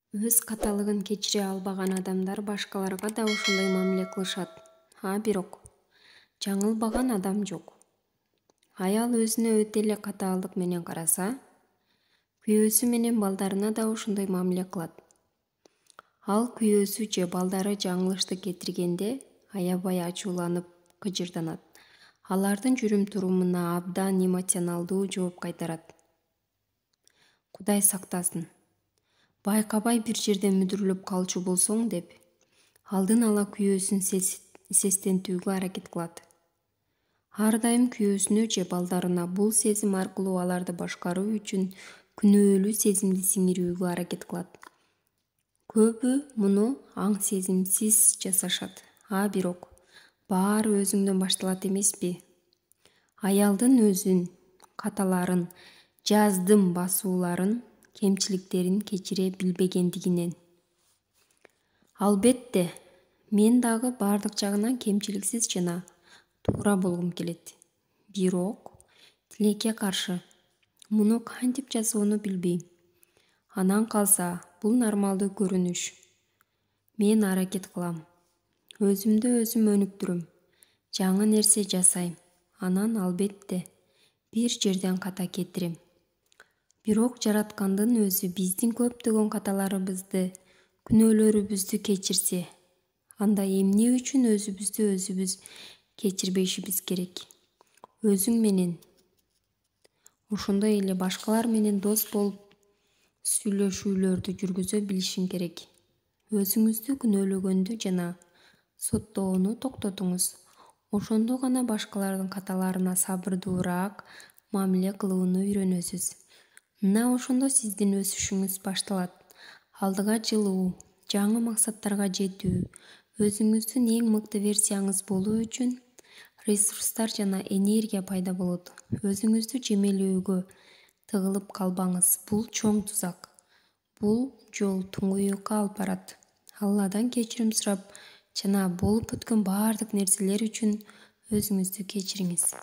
Өз каталыгын кечире албаган адамдар башкаларга да ошондой мамиле кылышат. Бирок жаңылбаган адам жок. Аял өзүнө өтө эле катаалдык менен караса, күйөөсү менен балдарына да ошондой мамиле кылат. Ал күйөөсү же балдары жаңылышты кетиргенде аябай ачууланып, кыжырданат. Алардын жүрүм-турумуна абдан эмоционалдуу жооп кайтарат. Кудай сактасын. Байкабай бир жерде мүдүрүлүп калчу болсоң деп, алдын ала күйөөсүн сестентүүгө аракет кылат. Ар дайым күйөөсүнө же балдарына бул сезим аркылуу аларды башкаруу үчүн күнөөлүү сезимди сиңирүүгө аракет кылат. Көбү муну аң сезимсиз жасашат. Бирок баары өзүңдөн башталат эмеспи? Аялдын өзүн, каталарын, жаздым басууларын, кемчиликтерин кечире билбегендигинен. Албетте, мен дагы бардык жагынан кемчиликсиз жана туура болгум келет. Бирок тилекке каршы муну кантип жасоону билбейм. Анан калса, бул нормалдуу көрүнүш. Мен аракет кылам. Өзүмдү өзүм өнүктүрөм. Жаңы нерсе жасайм. Анан албетте бир жерден ката кетирем. Бирок жараткандын өзү биздин көптөгөн каталарыбызды, күнөөлөрүбүздү кечирсе, анда эмне үчүн өзүбүздү өзүбүз кечирбешибиз керек? Өзүң менен, ошондой эле башкалар менен дос болуп сүйлөшүүлөрдү жүргүзө билишиң керек. Өзүңүздү күнөөлөгөндү жана соттоону токтотуңуз. Ошондо гана башкалардын каталарына сабырдуураак мамиле кылууну үйрөнөсүз. Мына ошондо сиздин өсүшүңүз башталат. Алдыга жылуу, жаңы максаттарга жетүү, өзүңүздүн эң мыкты версияңыз болуу үчүн ресурстар жана энергия пайда болот. Өзүңүздү жемелөөгө тыгылып калбаңыз. Бул чоң тузак. Бул жол туңгуюкка алып барат. Алладан кечирим сурап жана болуп өткөн баардык нерселер үчүн өзүңүздү кечириңиз.